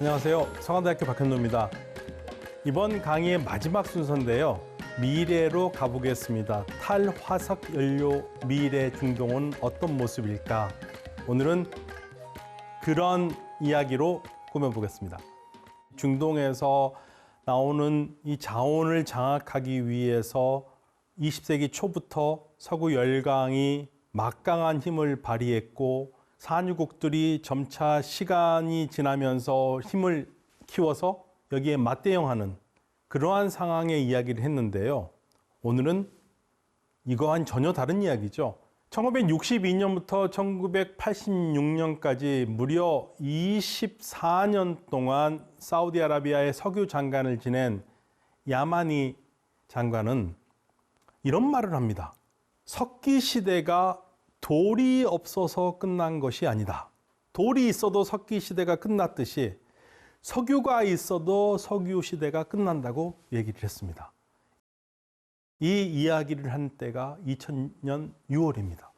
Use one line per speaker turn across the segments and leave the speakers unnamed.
안녕하세요. 성안대학교 박현노입니다. 이번 강의의 마지막 순서인데요. 미래로 가보겠습니다. 탈화석 연료 미래 중동은 어떤 모습일까? 오늘은 그런 이야기로 꾸며보겠습니다. 중동에서 나오는 이 자원을 장악하기 위해서 20세기 초부터 석유 열강이 막강한 힘을 발휘했고 산유국들이 점차 시간이 지나면서 힘을 키워서 여기에 맞대응하는 그러한 상황의 이야기를 했는데요. 오늘은 이거와는 전혀 다른 이야기죠. 1962년부터 1986년까지 무려 24년 동안 사우디아라비아의 석유 장관을 지낸 야마니 장관은 이런 말을 합니다. 석기 시대가 돌이 없어서 끝난 것이 아니다. 돌이 있어도 석기 시대가 끝났듯이 석유가 있어도 석유 시대가 끝난다고 얘기를 했습니다. 이 이야기를 한 때가 2000년 6월입니다.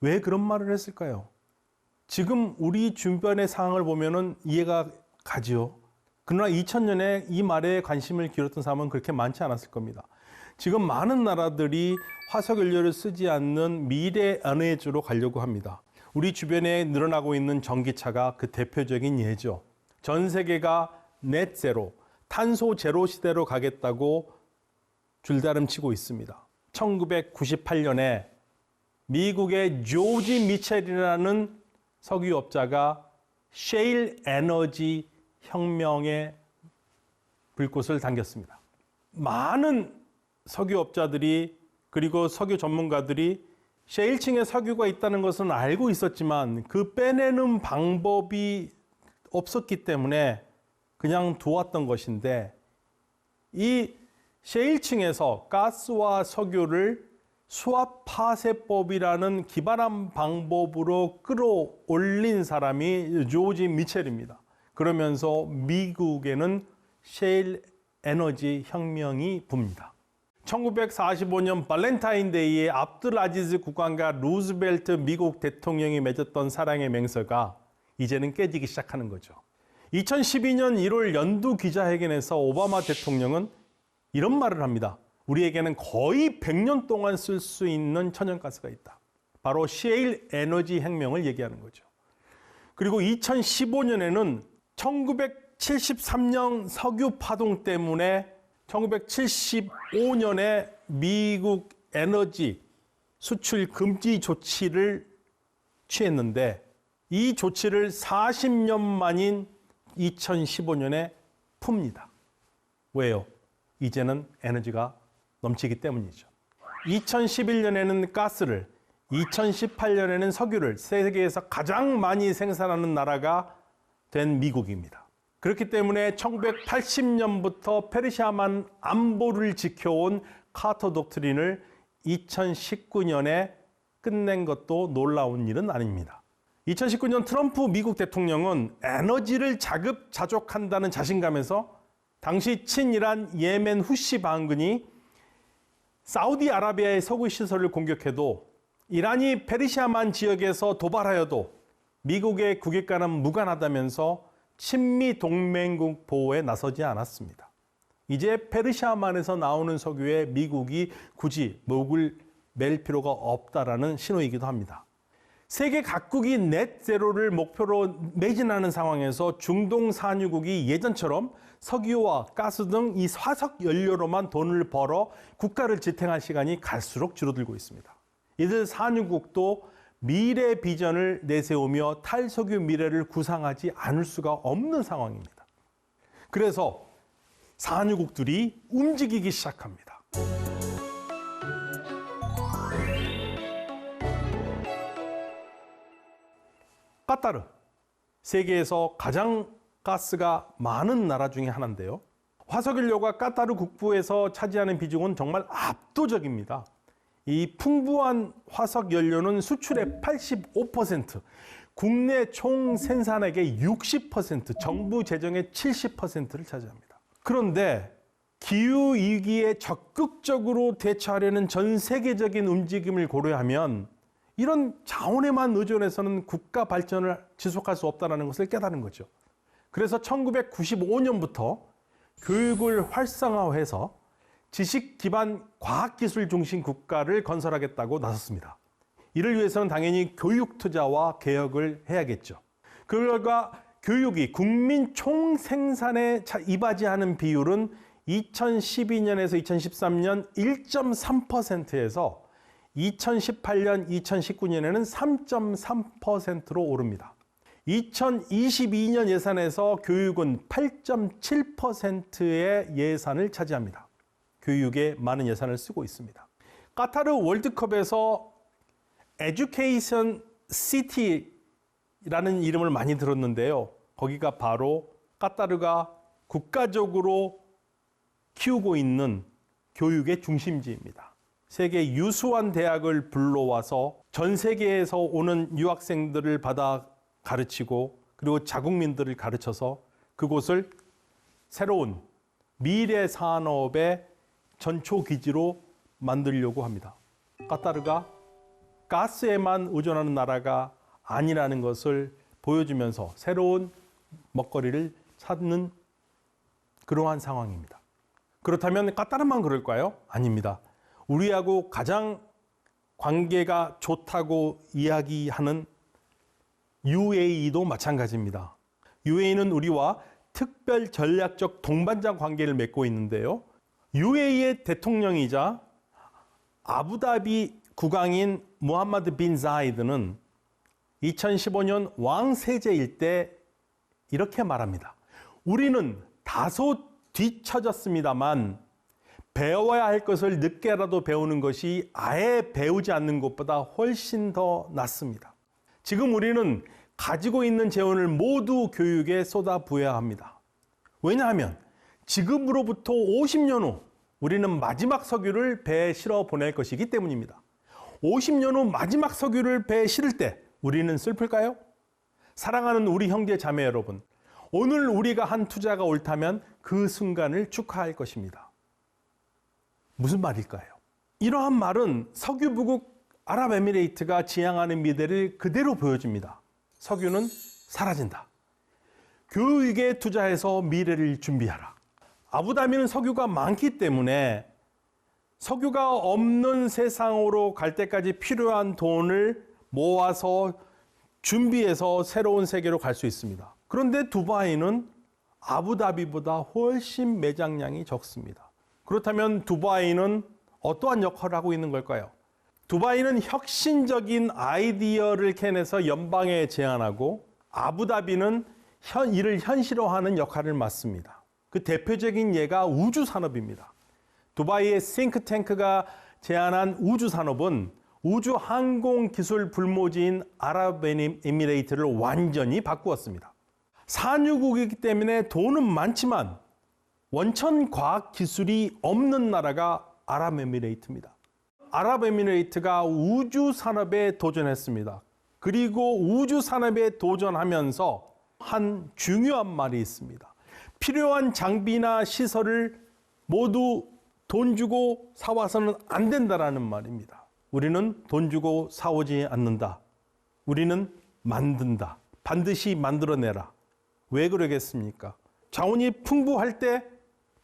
왜 그런 말을 했을까요? 지금 우리 주변의 상황을 보면은 이해가 가지요. 그러나 2000년에 이 말에 관심을 기울였던 사람은 그렇게 많지 않았을 겁니다. 지금 많은 나라들이 화석 연료를 쓰지 않는 미래 에너지로 가려고 합니다. 우리 주변에 늘어나고 있는 전기차가 그 대표적인 예죠. 전 세계가 넷 제로, 탄소 제로 시대로 가겠다고 줄다름치고 있습니다. 1998년에 미국의 조지 미첼이라는 석유업자가 셰일 에너지 혁명의 불꽃을 당겼습니다. 많은 석유업자들이 그리고 석유 전문가들이 셰일층에 석유가 있다는 것은 알고 있었지만 그 빼내는 방법이 없었기 때문에 그냥 두었던 것인데 이 셰일층에서 가스와 석유를 수압 파쇄법이라는 기발한 방법으로 끌어올린 사람이 조지 미첼입니다. 그러면서 미국에는 셰일 에너지 혁명이 붑니다. 1945년 발렌타인데이에 압둘 아지즈 국왕과 루즈벨트 미국 대통령이 맺었던 사랑의 맹세가 이제는 깨지기 시작하는 거죠. 2012년 1월 연두 기자회견에서 오바마 대통령은 이런 말을 합니다. 우리에게는 거의 100년 동안 쓸 수 있는 천연가스가 있다. 바로 셰일 에너지 혁명을 얘기하는 거죠. 그리고 2015년에는 1973년 석유 파동 때문에 1975년에 미국 에너지 수출 금지 조치를 취했는데 이 조치를 40년 만인 2015년에 풉니다. 왜요? 이제는 에너지가 넘치기 때문이죠. 2011년에는 가스를, 2018년에는 석유를 세계에서 가장 많이 생산하는 나라가 된 미국입니다. 그렇기 때문에 1980년부터 페르시아만 안보를 지켜온 카터 독트린을 2019년에 끝낸 것도 놀라운 일은 아닙니다. 2019년 트럼프 미국 대통령은 에너지를 자급자족한다는 자신감에서 당시 친이란 예멘 후시 반군이 사우디아라비아의 석유 시설을 공격해도 이란이 페르시아만 지역에서 도발하여도 미국의 국익과는 무관하다면서 친미 동맹국 보호에 나서지 않았습니다. 이제 페르시아만에서 나오는 석유에 미국이 굳이 목을 맬 필요가 없다라는 신호이기도 합니다. 세계 각국이 넷 제로를 목표로 매진하는 상황에서 중동 산유국이 예전처럼 석유와 가스 등 이 화석 연료로만 돈을 벌어 국가를 지탱할 시간이 갈수록 줄어들고 있습니다. 이들 산유국도 미래 비전을 내세우며 탈석유 미래를 구상하지 않을 수가 없는 상황입니다. 그래서 산유국들이 움직이기 시작합니다. 카타르, 세계에서 가장 가스가 많은 나라 중에 하나인데요. 화석연료가 카타르 국부에서 차지하는 비중은 정말 압도적입니다. 이 풍부한 화석연료는 수출의 85%, 국내 총 생산액의 60%, 정부 재정의 70%를 차지합니다. 그런데 기후위기에 적극적으로 대처하려는 전 세계적인 움직임을 고려하면 이런 자원에만 의존해서는 국가 발전을 지속할 수 없다는 것을 깨달은 거죠. 그래서 1995년부터 교육을 활성화해서 지식 기반 과학기술 중심 국가를 건설하겠다고 나섰습니다. 이를 위해서는 당연히 교육 투자와 개혁을 해야겠죠. 그 결과 교육이 국민 총생산에 이바지하는 비율은 2012년에서 2013년 1.3%에서 2018년, 2019년에는 3.3%로 오릅니다. 2022년 예산에서 교육은 8.7%의 예산을 차지합니다. 교육에 많은 예산을 쓰고 있습니다. 카타르 월드컵에서 에듀케이션 시티라는 이름을 많이 들었는데요. 거기가 바로 카타르가 국가적으로 키우고 있는 교육의 중심지입니다. 세계 유수한 대학을 불러와서 전 세계에서 오는 유학생들을 받아 가르치고 그리고 자국민들을 가르쳐서 그곳을 새로운 미래 산업의 전초기지로 만들려고 합니다. 카타르가 가스에만 의존하는 나라가 아니라는 것을 보여주면서 새로운 먹거리를 찾는 그러한 상황입니다. 그렇다면 카타르만 그럴까요? 아닙니다. 우리하고 가장 관계가 좋다고 이야기하는 UAE도 마찬가지입니다. UAE는 우리와 특별 전략적 동반자 관계를 맺고 있는데요. UAE의 대통령이자 아부다비 국왕인 무함마드 빈 자이드는 2015년 왕세제일 때 이렇게 말합니다. 우리는 다소 뒤처졌습니다만 배워야 할 것을 늦게라도 배우는 것이 아예 배우지 않는 것보다 훨씬 더 낫습니다. 지금 우리는 가지고 있는 재원을 모두 교육에 쏟아부어야 합니다. 왜냐하면 지금으로부터 50년 후 우리는 마지막 석유를 배에 실어 보낼 것이기 때문입니다. 50년 후 마지막 석유를 배에 실을 때 우리는 슬플까요? 사랑하는 우리 형제 자매 여러분, 오늘 우리가 한 투자가 옳다면 그 순간을 축하할 것입니다. 무슨 말일까요? 이러한 말은 석유부국 아랍에미레이트가 지향하는 미래를 그대로 보여줍니다. 석유는 사라진다. 교육에 투자해서 미래를 준비하라. 아부다비는 석유가 많기 때문에 석유가 없는 세상으로 갈 때까지 필요한 돈을 모아서 준비해서 새로운 세계로 갈 수 있습니다. 그런데 두바이는 아부다비보다 훨씬 매장량이 적습니다. 그렇다면 두바이는 어떠한 역할을 하고 있는 걸까요? 두바이는 혁신적인 아이디어를 캐내서 연방에 제안하고 아부다비는 이를 현실화하는 역할을 맡습니다. 그 대표적인 예가 우주산업입니다. 두바이의 싱크탱크가 제안한 우주산업은 우주 항공 기술 불모지인 아랍에미레이트를 완전히 바꾸었습니다. 산유국이기 때문에 돈은 많지만 원천 과학 기술이 없는 나라가 아랍에미레이트입니다. 아랍에미레이트가 우주 산업에 도전했습니다. 그리고 우주 산업에 도전하면서 한 중요한 말이 있습니다. 필요한 장비나 시설을 모두 돈 주고 사와서는 안 된다라는 말입니다. 우리는 돈 주고 사오지 않는다. 우리는 만든다. 반드시 만들어내라. 왜 그러겠습니까? 자원이 풍부할 때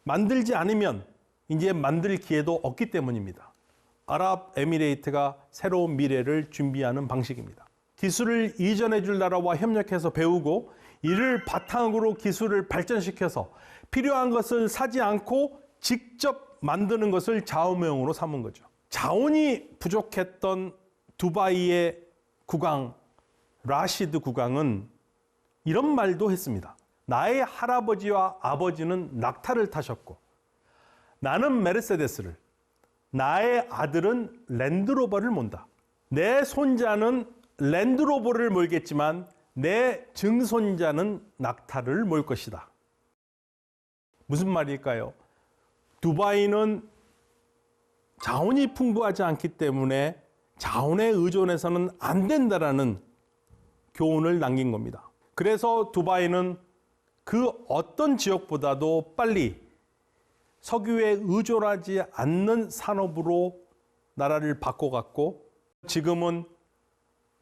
만들지 않으면 이제 만들 기회도 없기 때문입니다. 아랍에미레이트가 새로운 미래를 준비하는 방식입니다. 기술을 이전해 줄 나라와 협력해서 배우고 이를 바탕으로 기술을 발전시켜서 필요한 것을 사지 않고 직접 만드는 것을 좌우명으로 삼은 거죠. 자원이 부족했던 두바이의 국왕 라시드 국왕은 이런 말도 했습니다. 나의 할아버지와 아버지는 낙타를 타셨고 나는 메르세데스를, 나의 아들은 랜드로버를 몬다. 내 손자는 랜드로버를 몰겠지만 내 증손자는 낙타를 몰 것이다. 무슨 말일까요? 두바이는 자원이 풍부하지 않기 때문에 자원에 의존해서는 안 된다라는 교훈을 남긴 겁니다. 그래서 두바이는 그 어떤 지역보다도 빨리 석유에 의존하지 않는 산업으로 나라를 바꿔갔고 지금은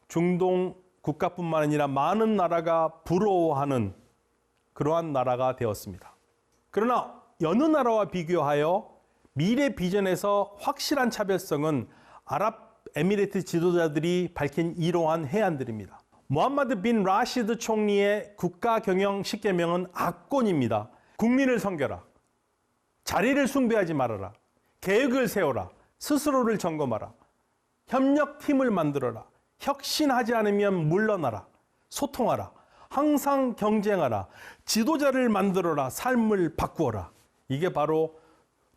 중동 국가뿐만 아니라 많은 나라가 부러워하는 그러한 나라가 되었습니다. 그러나 여느 나라와 비교하여 미래 비전에서 확실한 차별성은 아랍에미리트 지도자들이 밝힌 이러한 해안들입니다. 모함마드 빈 라시드 총리의 국가 경영 10계명은 악권입니다. 국민을 섬겨라. 자리를 숭배하지 말아라. 계획을 세워라. 스스로를 점검하라. 협력팀을 만들어라. 혁신하지 않으면 물러나라. 소통하라. 항상 경쟁하라. 지도자를 만들어라. 삶을 바꾸어라. 이게 바로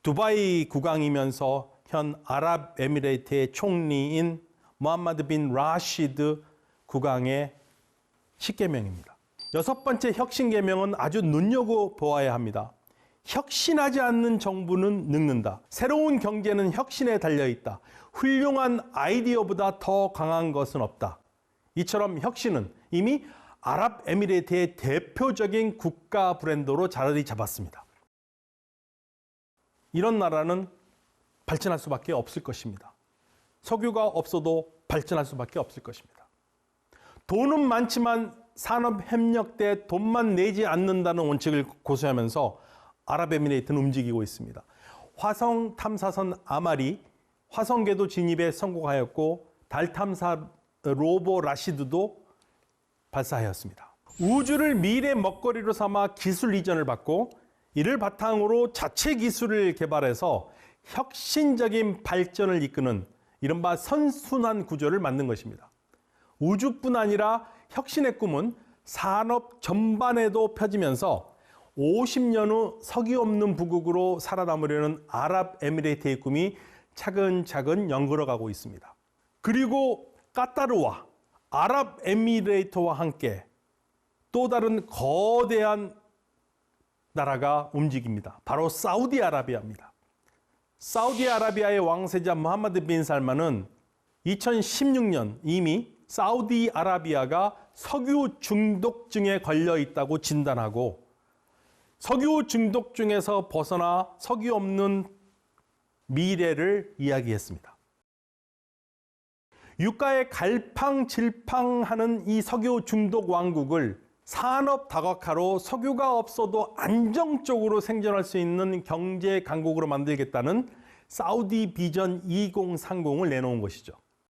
두바이 국왕이면서 현 아랍에미레이트의 총리인 모함마드 빈 라시드 국왕의 10계명입니다. 여섯 번째 혁신계명은 아주 눈여겨보아야 합니다. 혁신하지 않는 정부는 늙는다. 새로운 경제는 혁신에 달려있다. 훌륭한 아이디어보다 더 강한 것은 없다. 이처럼 혁신은 이미 아랍에미레이트의 대표적인 국가 브랜드로 자리 잡았습니다. 이런 나라는 발전할 수밖에 없을 것입니다. 석유가 없어도 발전할 수밖에 없을 것입니다. 돈은 많지만 산업협력 때 돈만 내지 않는다는 원칙을 고수하면서 아랍에미레이트는 움직이고 있습니다. 화성 탐사선 아말이 화성궤도 진입에 성공하였고 달 탐사 로보 라시드도 발사하였습니다. 우주를 미래 먹거리로 삼아 기술 이전을 받고 이를 바탕으로 자체 기술을 개발해서 혁신적인 발전을 이끄는 이른바 선순환 구조를 만든 것입니다. 우주뿐 아니라 혁신의 꿈은 산업 전반에도 펴지면서 50년 후 석유 없는 부국으로 살아남으려는 아랍에미레이트의 꿈이 차근차근 연걸어가고 있습니다. 그리고 까타르와 아랍에미레이트와 함께 또 다른 거대한 나라가 움직입니다. 바로 사우디아라비아입니다. 사우디아라비아의 왕세자 무함마드 빈 살만은 2016년 이미 사우디아라비아가 석유 중독증에 걸려 있다고 진단하고 석유 중독증에서 벗어나 석유 없는 미래를 이야기했습니다. 유가에 갈팡질팡하는 이 석유 중독 왕국을 산업 다각화로 석유가 없어도 안정적으로 생존할 수 있는 경제 강국으로 만들겠다는 사우디 비전 2030을 내놓은 것이죠.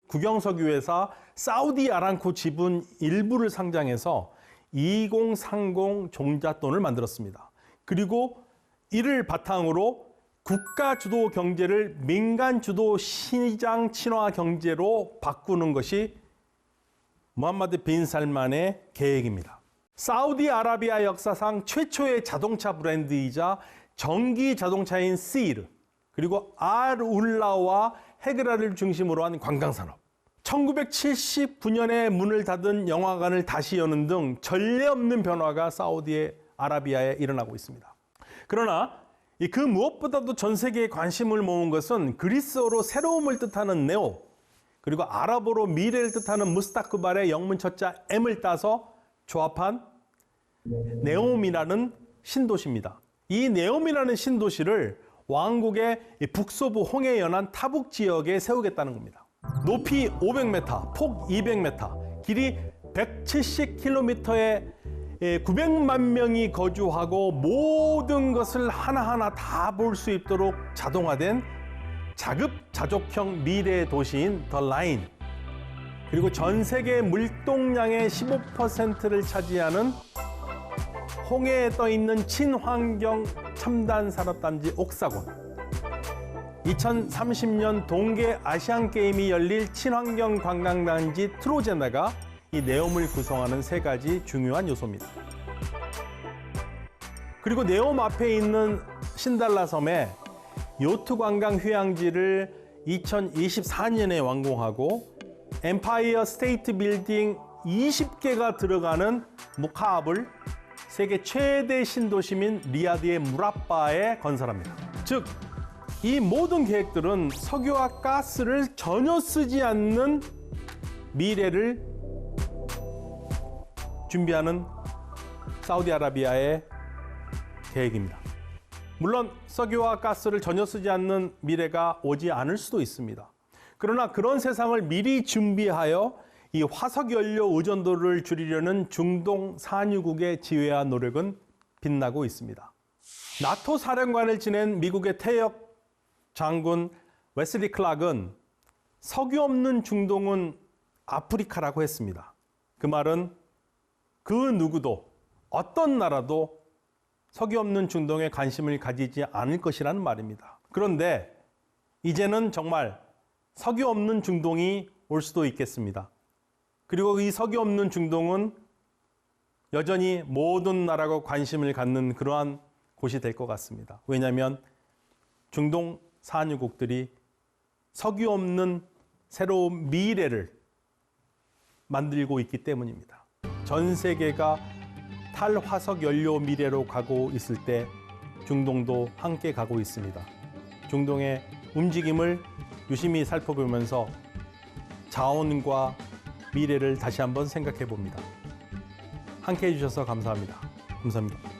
국영석유 회사 사우디 아람코 지분 일부를 상장해서 2030 종잣돈을 만들었습니다. 그리고 이를 바탕으로 국가 주도 경제를 민간 주도 시장 친화 경제로 바꾸는 것이 무함마드 빈 살만의 계획입니다. 사우디아라비아 역사상 최초의 자동차 브랜드이자 전기 자동차인 시르, 그리고 알울라와 헤그라를 중심으로 한 관광산업, 1979년에 문을 닫은 영화관을 다시 여는 등 전례 없는 변화가 사우디아라비아에 일어나고 있습니다. 그러나 그 무엇보다도 전 세계에 관심을 모은 것은 그리스어로 새로움을 뜻하는 네오, 그리고 아랍어로 미래를 뜻하는 무스타크발의 영문 첫자 M을 따서 조합한 네옴이라는 신도시입니다. 이 네옴이라는 신도시를 왕국의 북서부 홍해에 연한 타북 지역에 세우겠다는 겁니다. 높이 500m, 폭 200m, 길이 170km의 900만 명이 거주하고 모든 것을 하나하나 다 볼 수 있도록 자동화된 자급자족형 미래 도시인 더 라인, 그리고 전 세계 물동량의 15%를 차지하는 홍해에 떠 있는 친환경 첨단 산업단지 옥사곤, 2030년 동계 아시안게임이 열릴 친환경 관광단지 트로젠다가 이 네옴을 구성하는 세 가지 중요한 요소입니다. 그리고 네옴 앞에 있는 신달라 섬에 요트 관광 휴양지를 2024년에 완공하고 엠파이어 스테이트 빌딩 20개가 들어가는 무카압을 세계 최대 신도시민 리야드의 무라바에 건설합니다. 즉, 이 모든 계획들은 석유와 가스를 전혀 쓰지 않는 미래를 준비하는 사우디아라비아의 계획입니다. 물론 석유와 가스를 전혀 쓰지 않는 미래가 오지 않을 수도 있습니다. 그러나 그런 세상을 미리 준비하여 이 화석연료 의존도를 줄이려는 중동 산유국의 지혜와 노력은 빛나고 있습니다. 나토 사령관을 지낸 미국의 퇴역 장군 웨슬리 클락은 석유 없는 중동은 아프리카라고 했습니다. 그 말은 그 누구도 어떤 나라도 석유 없는 중동에 관심을 가지지 않을 것이라는 말입니다. 그런데 이제는 정말 석유 없는 중동이 올 수도 있겠습니다. 그리고 이 석유 없는 중동은 여전히 모든 나라가 관심을 갖는 그러한 곳이 될 것 같습니다. 왜냐하면 중동 산유국들이 석유 없는 새로운 미래를 만들고 있기 때문입니다. 전 세계가 탈화석 연료 미래로 가고 있을 때 중동도 함께 가고 있습니다. 중동의 움직임을 유심히 살펴보면서 자원과 미래를 다시 한번 생각해 봅니다. 함께 해주셔서 감사합니다. 감사합니다.